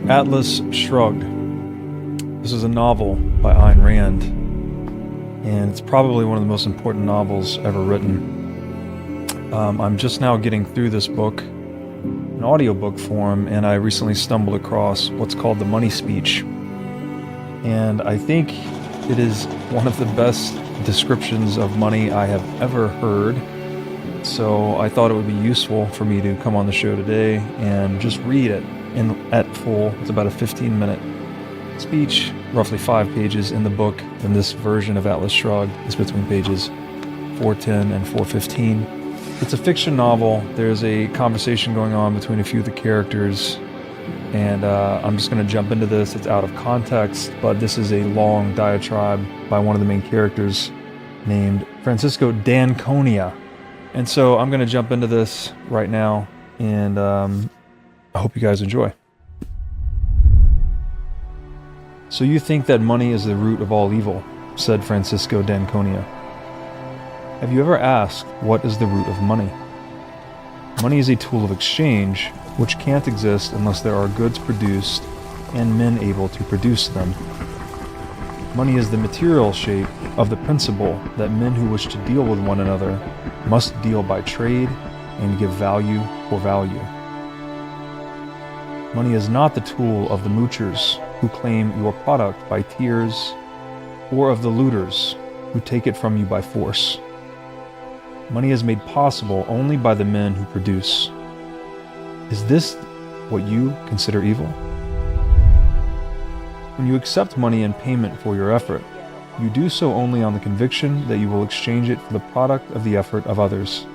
Atlas Shrugged. This is a novel by Ayn Rand, and it's probably one of the most important novels ever written. I'm just now getting through this book in audiobook form, and I recently stumbled across what's called the money speech. And I think it is one of the best descriptions of money I have ever heard. So I thought it would be useful for me to come on the show today and just read it at full. It's about a 15-minute speech, roughly 5 pages in the book, and this version of Atlas Shrugged is between pages 410 and 415. It's a fiction novel. There's a conversation going on between a few of the characters, and I'm just going to jump into this. It's out of context, but this is a long diatribe by one of the main characters named Francisco d'Anconia. And so I'm going to jump into this right now, and I hope you guys enjoy. So you think that money is the root of all evil, said Francisco d'Anconia. Have you ever asked what is the root of money? Money is a tool of exchange which can't exist unless there are goods produced and men able to produce them. Money is the material shape of the principle that men who wish to deal with one another must deal by trade and give value for value. Money is not the tool of the moochers who claim your product by tears, or of the looters who take it from you by force. Money is made possible only by the men who produce. Is this what you consider evil? When you accept money in payment for your effort, you do so only on the conviction that you will exchange it for the product of the effort of others.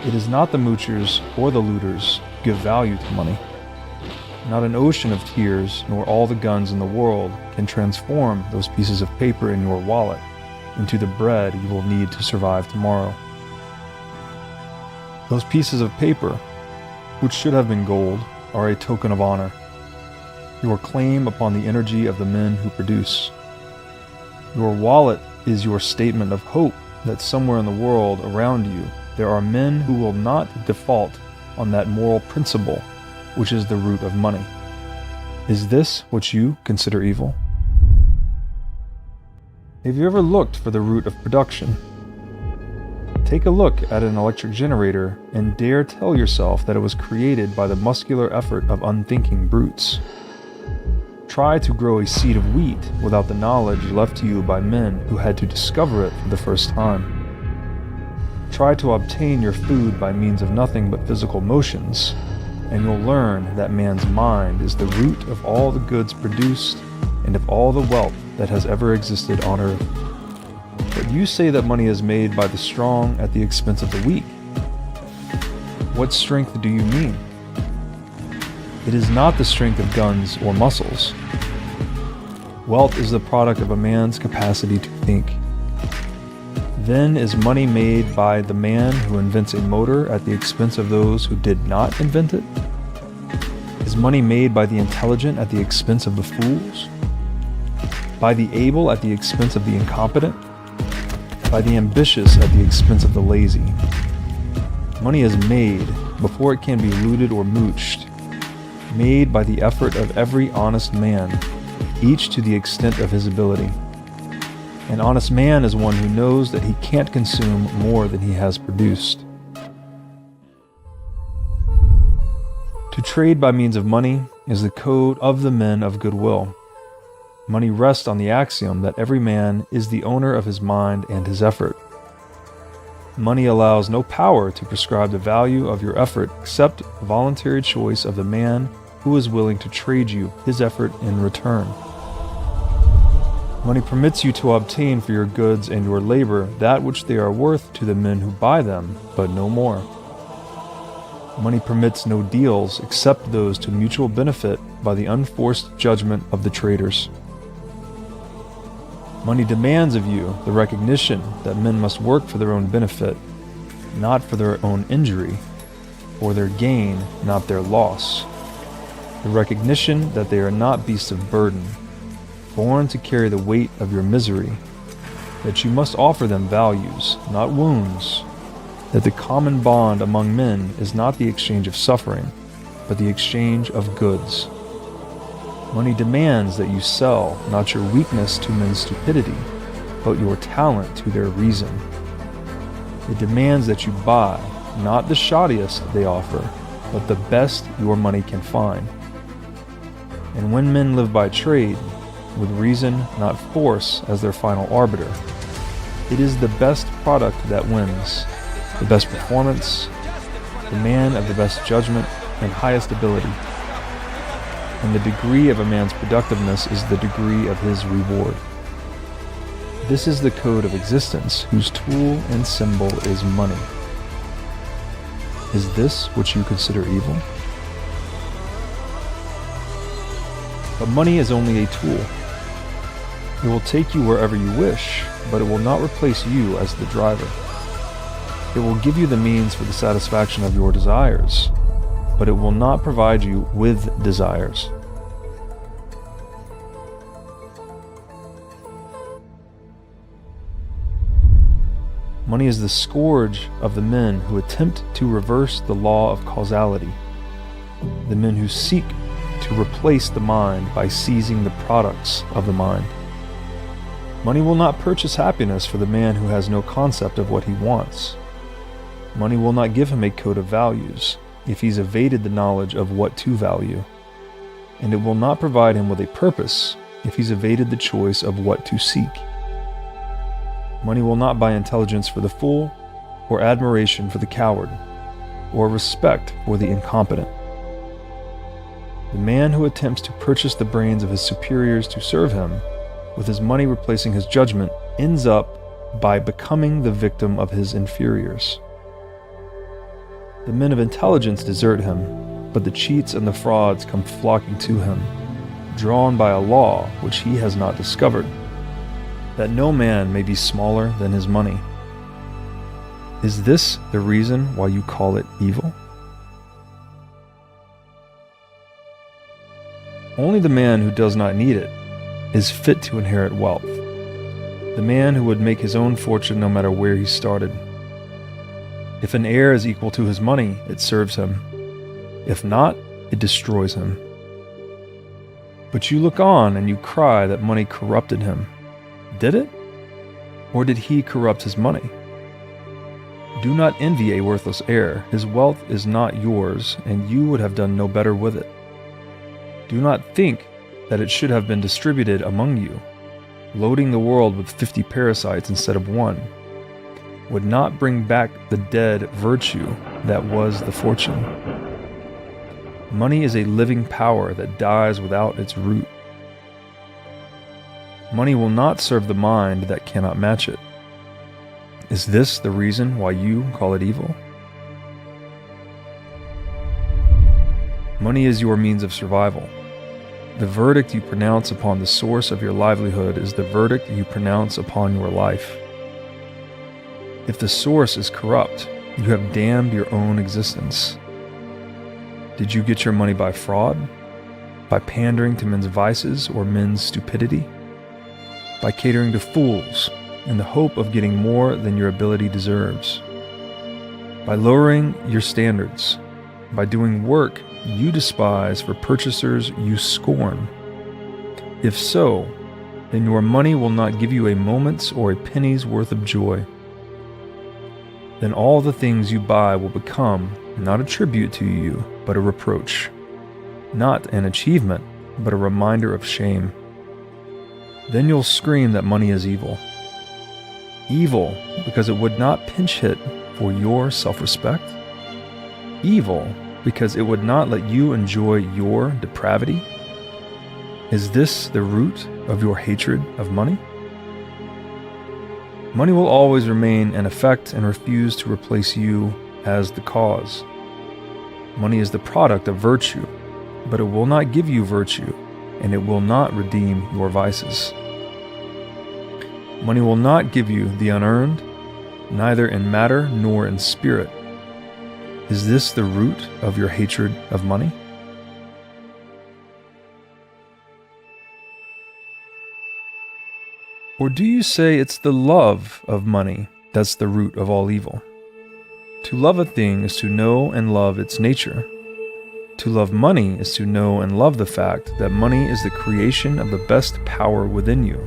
It is not the moochers or the looters who give value to money. Not an ocean of tears, nor all the guns in the world can transform those pieces of paper in your wallet into the bread you will need to survive tomorrow. Those pieces of paper, which should have been gold, are a token of honor, your claim upon the energy of the men who produce. Your wallet is your statement of hope that somewhere in the world around you there are men who will not default on that moral principle which is the root of money. Is this what you consider evil? Have you ever looked for the root of production? Take a look at an electric generator and dare tell yourself that it was created by the muscular effort of unthinking brutes. Try to grow a seed of wheat without the knowledge left to you by men who had to discover it for the first time. Try to obtain your food by means of nothing but physical motions, and you'll learn that man's mind is the root of all the goods produced and of all the wealth that has ever existed on earth. But you say that money is made by the strong at the expense of the weak. What strength do you mean? It is not the strength of guns or muscles. Wealth is the product of a man's capacity to think. Then is money made by the man who invents a motor at the expense of those who did not invent it? Is money made by the intelligent at the expense of the fools? By the able at the expense of the incompetent? By the ambitious at the expense of the lazy? Money is made before it can be looted or mooched, made by the effort of every honest man, each to the extent of his ability. An honest man is one who knows that he can't consume more than he has produced. To trade by means of money is the code of the men of goodwill. Money rests on the axiom that every man is the owner of his mind and his effort. Money allows no power to prescribe the value of your effort except the voluntary choice of the man who is willing to trade you his effort in return. Money permits you to obtain for your goods and your labor that which they are worth to the men who buy them, but no more. Money permits no deals except those to mutual benefit by the unforced judgment of the traders. Money demands of you the recognition that men must work for their own benefit, not for their own injury, for their gain, not their loss. The recognition that they are not beasts of burden, born to carry the weight of your misery, that you must offer them values, not wounds, that the common bond among men is not the exchange of suffering, but the exchange of goods. Money demands that you sell not your weakness to men's stupidity, but your talent to their reason. It demands that you buy not the shoddiest they offer, but the best your money can find. And when men live by trade, with reason, not force, as their final arbiter, it is the best product that wins, the best performance, the man of the best judgment and highest ability. And the degree of a man's productiveness is the degree of his reward. This is the code of existence, whose tool and symbol is money. Is this what you consider evil? But money is only a tool. It will take you wherever you wish, but it will not replace you as the driver. It will give you the means for the satisfaction of your desires, but it will not provide you with desires. Money is the scourge of the men who attempt to reverse the law of causality, the men who seek to replace the mind by seizing the products of the mind. Money will not purchase happiness for the man who has no concept of what he wants. Money will not give him a code of values if he's evaded the knowledge of what to value, and it will not provide him with a purpose if he's evaded the choice of what to seek. Money will not buy intelligence for the fool, or admiration for the coward, or respect for the incompetent. The man who attempts to purchase the brains of his superiors to serve him, with his money replacing his judgment, ends up by becoming the victim of his inferiors. The men of intelligence desert him, but the cheats and the frauds come flocking to him, drawn by a law which he has not discovered, that no man may be smaller than his money. Is this the reason why you call it evil? Only the man who does not need it is fit to inherit wealth, the man who would make his own fortune no matter where he started. If an heir is equal to his money, it serves him. If not, it destroys him. But you look on and you cry that money corrupted him. Did it? Or did he corrupt his money? Do not envy a worthless heir. His wealth is not yours, and you would have done no better with it. Do not think that it should have been distributed among you. Loading the world with 50 parasites instead of one would not bring back the dead virtue that was the fortune. Money is a living power that dies without its root. Money will not serve the mind that cannot match it. Is this the reason why you call it evil? Money is your means of survival. The verdict you pronounce upon the source of your livelihood is the verdict you pronounce upon your life. If the source is corrupt, you have damned your own existence. Did you get your money by fraud? By pandering to men's vices or men's stupidity? By catering to fools in the hope of getting more than your ability deserves? By lowering your standards? By doing work you despise for purchasers you scorn? If so, then your money will not give you a moment's or a penny's worth of joy. Then all the things you buy will become not a tribute to you, but a reproach, not an achievement, but a reminder of shame. Then you'll scream that money is evil. Evil because it would not pinch hit for your self-respect. Evil because it would not let you enjoy your depravity. Is this the root of your hatred of money? Money will always remain an effect and refuse to replace you as the cause. Money is the product of virtue, but it will not give you virtue, and it will not redeem your vices. Money will not give you the unearned, neither in matter nor in spirit. Is this the root of your hatred of money? Or do you say it's the love of money that's the root of all evil? To love a thing is to know and love its nature. To love money is to know and love the fact that money is the creation of the best power within you,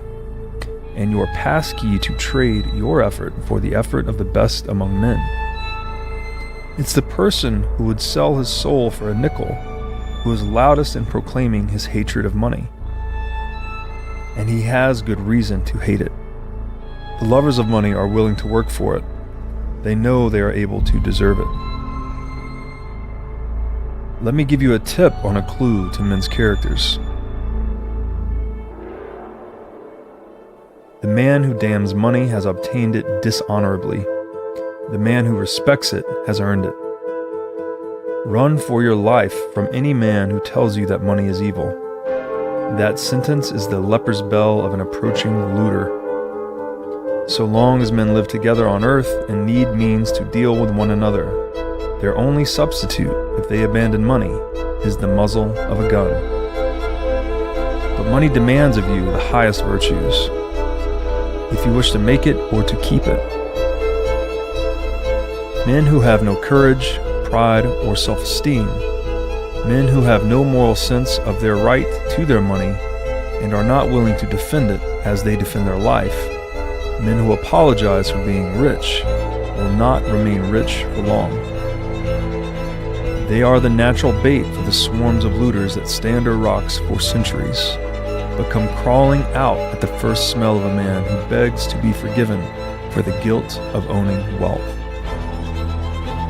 and your passkey to trade your effort for the effort of the best among men. It's the person who would sell his soul for a nickel who is loudest in proclaiming his hatred of money. And he has good reason to hate it. The lovers of money are willing to work for it. They know they are able to deserve it. Let me give you a tip on a clue to men's characters. The man who damns money has obtained it dishonorably. The man who respects it has earned it. Run for your life from any man who tells you that money is evil. That sentence is the leper's bell of an approaching looter. So long as men live together on earth and need means to deal with one another, their only substitute, if they abandon money, is the muzzle of a gun. But money demands of you the highest virtues, if you wish to make it or to keep it. Men who have no courage, pride, or self-esteem, men who have no moral sense of their right to their money and are not willing to defend it as they defend their life, men who apologize for being rich will not remain rich for long. They are the natural bait for the swarms of looters that stand or rocks for centuries, but come crawling out at the first smell of a man who begs to be forgiven for the guilt of owning wealth.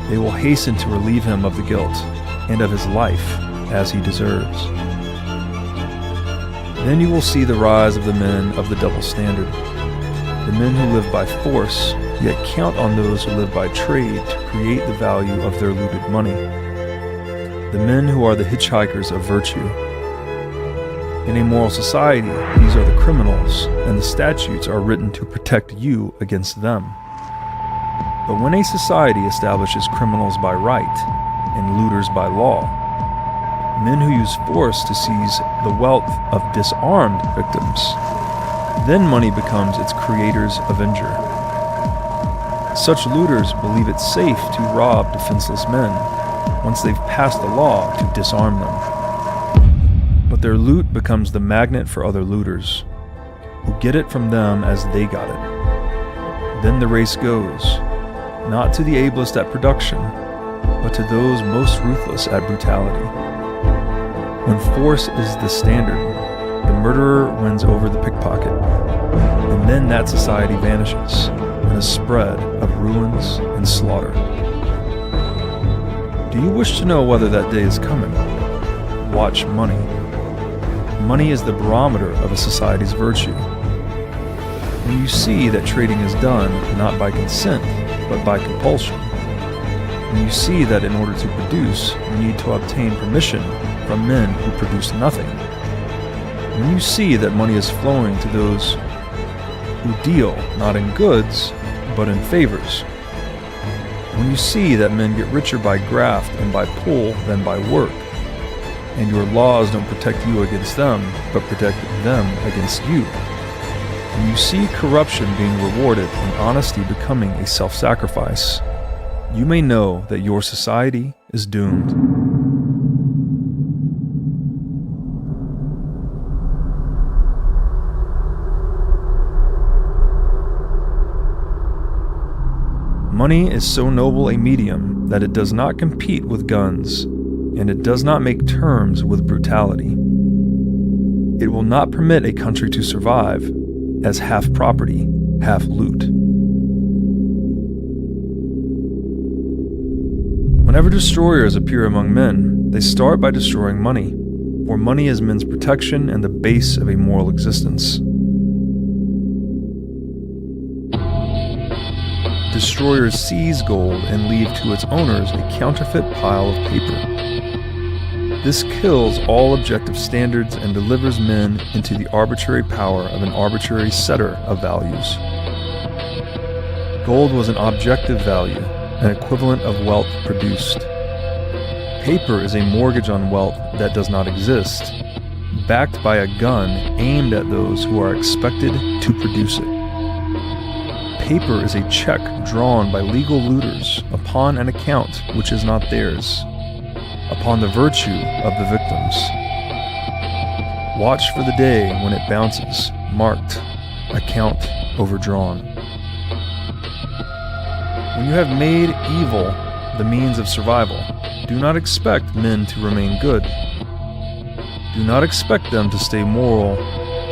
They will hasten to relieve him of the guilt and of his life as he deserves. Then you will see the rise of the men of the double standard, the men who live by force, yet count on those who live by trade to create the value of their looted money, the men who are the hitchhikers of virtue. In a moral society, these are the criminals, and the statutes are written to protect you against them. But when a society establishes criminals by right and looters by law, men who use force to seize the wealth of disarmed victims, then money becomes its creator's avenger. Such looters believe it safe to rob defenseless men once they've passed a law to disarm them. But their loot becomes the magnet for other looters, who get it from them as they got it. Then the race goes, not to the ablest at production, but to those most ruthless at brutality. When force is the standard, the murderer wins over the pickpocket, and then that society vanishes in a spread of ruins and slaughter. Do you wish to know whether that day is coming? Watch money. Money is the barometer of a society's virtue. When you see that trading is done not by consent, but by compulsion, when you see that in order to produce, you need to obtain permission from men who produce nothing, when you see that money is flowing to those who deal not in goods, but in favors, when you see that men get richer by graft and by pull than by work, and your laws don't protect you against them, but protect them against you, when you see corruption being rewarded and honesty becoming a self-sacrifice, you may know that your society is doomed. Money is so noble a medium that it does not compete with guns, and it does not make terms with brutality. It will not permit a country to survive as half property, half loot. Whenever destroyers appear among men, they start by destroying money, for money is men's protection and the base of a moral existence. Destroyers seize gold and leave to its owners a counterfeit pile of paper. This kills all objective standards and delivers men into the arbitrary power of an arbitrary setter of values. Gold was an objective value, an equivalent of wealth produced. Paper is a mortgage on wealth that does not exist, backed by a gun aimed at those who are expected to produce it. Paper is a check drawn by legal looters upon an account which is not theirs. upon the virtue of the victims. Watch for the day when it bounces, marked, account overdrawn. When you have made evil the means of survival, do not expect men to remain good. Do not expect them to stay moral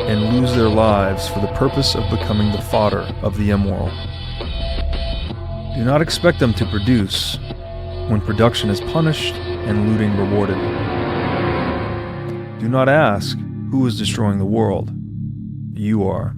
and lose their lives for the purpose of becoming the fodder of the immoral. Do not expect them to produce when production is punished and looting rewarded. Do not ask who is destroying the world. You are.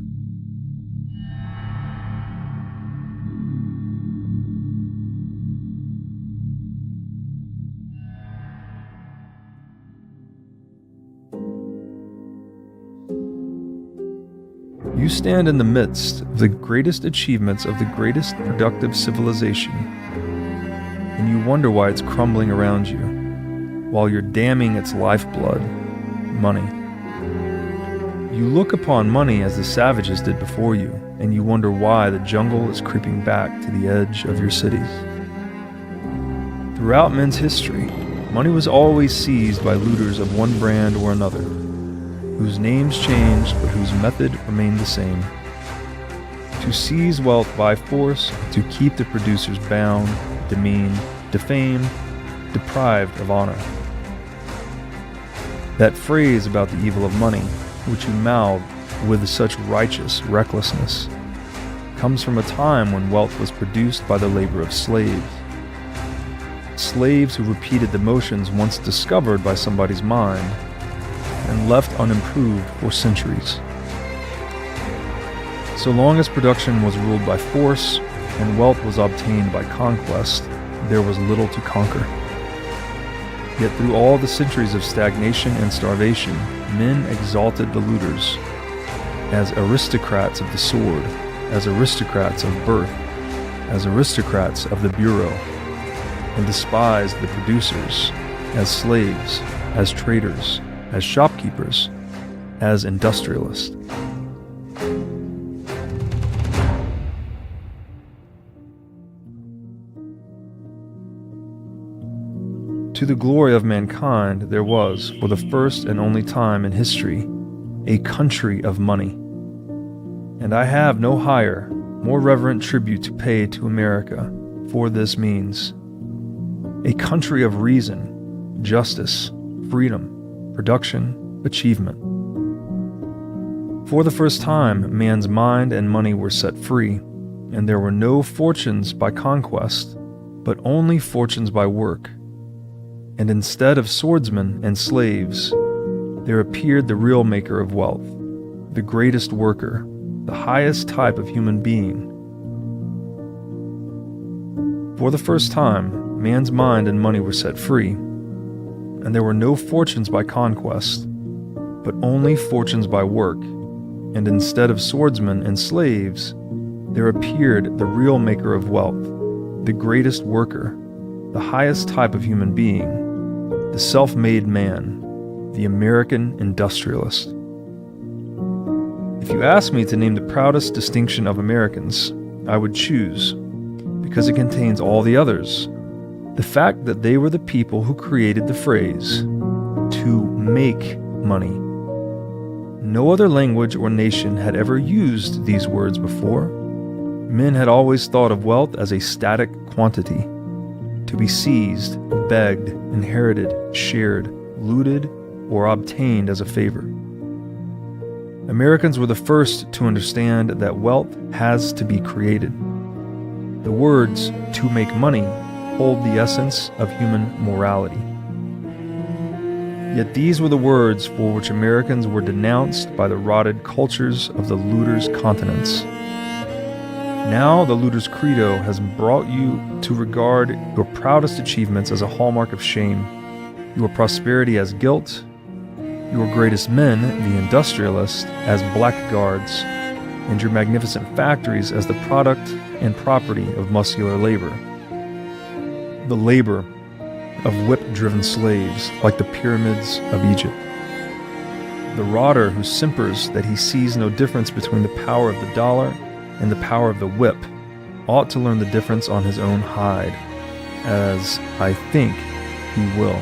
You stand in the midst of the greatest achievements of the greatest productive civilization, and you wonder why it's crumbling around you, while you're damning its lifeblood, money. You look upon money as the savages did before you, and you wonder why the jungle is creeping back to the edge of your cities. Throughout men's history, money was always seized by looters of one brand or another, whose names changed but whose method remained the same. To seize wealth by force, to keep the producers bound, demeaned, defamed, deprived of honor. That phrase about the evil of money, which you mouthed with such righteous recklessness, comes from a time when wealth was produced by the labor of slaves. Slaves who repeated the motions once discovered by somebody's mind and left unimproved for centuries. So long as production was ruled by force and wealth was obtained by conquest, there was little to conquer. Yet through all the centuries of stagnation and starvation, men exalted the looters as aristocrats of the sword, as aristocrats of birth, as aristocrats of the bureau, and despised the producers as slaves, as traders, as shopkeepers, as industrialists. To the glory of mankind, there was, for the first and only time in history, a country of money. And I have no higher, more reverent tribute to pay to America for this means. A country of reason, justice, freedom, production, achievement. For the first time, man's mind and money were set free, and there were no fortunes by conquest, but only fortunes by work. And instead of swordsmen and slaves, there appeared the real maker of wealth, the greatest worker, the highest type of human being. For the first time, man's mind and money were set free, and there were no fortunes by conquest, but only fortunes by work, and instead of swordsmen and slaves, there appeared the real maker of wealth, the greatest worker, the highest type of human being, the self-made man, the American industrialist. If you ask me to name the proudest distinction of Americans, I would choose, because it contains all the others, the fact that they were the people who created the phrase, to make money. No other language or nation had ever used these words before. Men had always thought of wealth as a static quantity, to be seized, begged, inherited, shared, looted, or obtained as a favor. Americans were the first to understand that wealth has to be created. The words, to make money, hold the essence of human morality. Yet these were the words for which Americans were denounced by the rotted cultures of the looters' continents. Now the looter's credo has brought you to regard your proudest achievements as a hallmark of shame, your prosperity as guilt, your greatest men, the industrialists, as blackguards, and your magnificent factories as the product and property of muscular labor. The labor of whip-driven slaves like the pyramids of Egypt. The rotter who simpers that he sees no difference between the power of the dollar and the power of the whip ought to learn the difference on his own hide, as I think he will.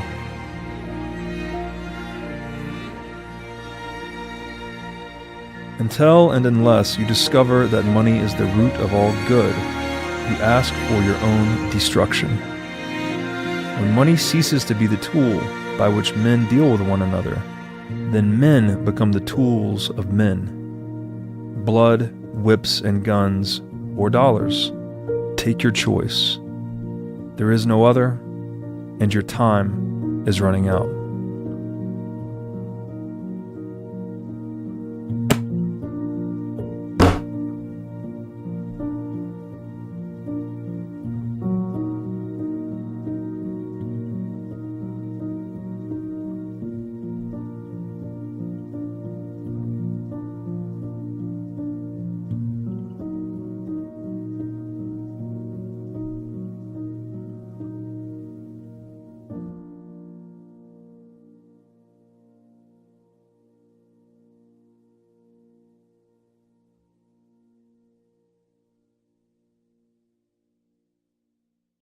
Until and unless you discover that money is the root of all good, you ask for your own destruction. When money ceases to be the tool by which men deal with one another, then men become the tools of men. Blood, whips, and guns, or dollars. Take your choice. There is no other, and your time is running out.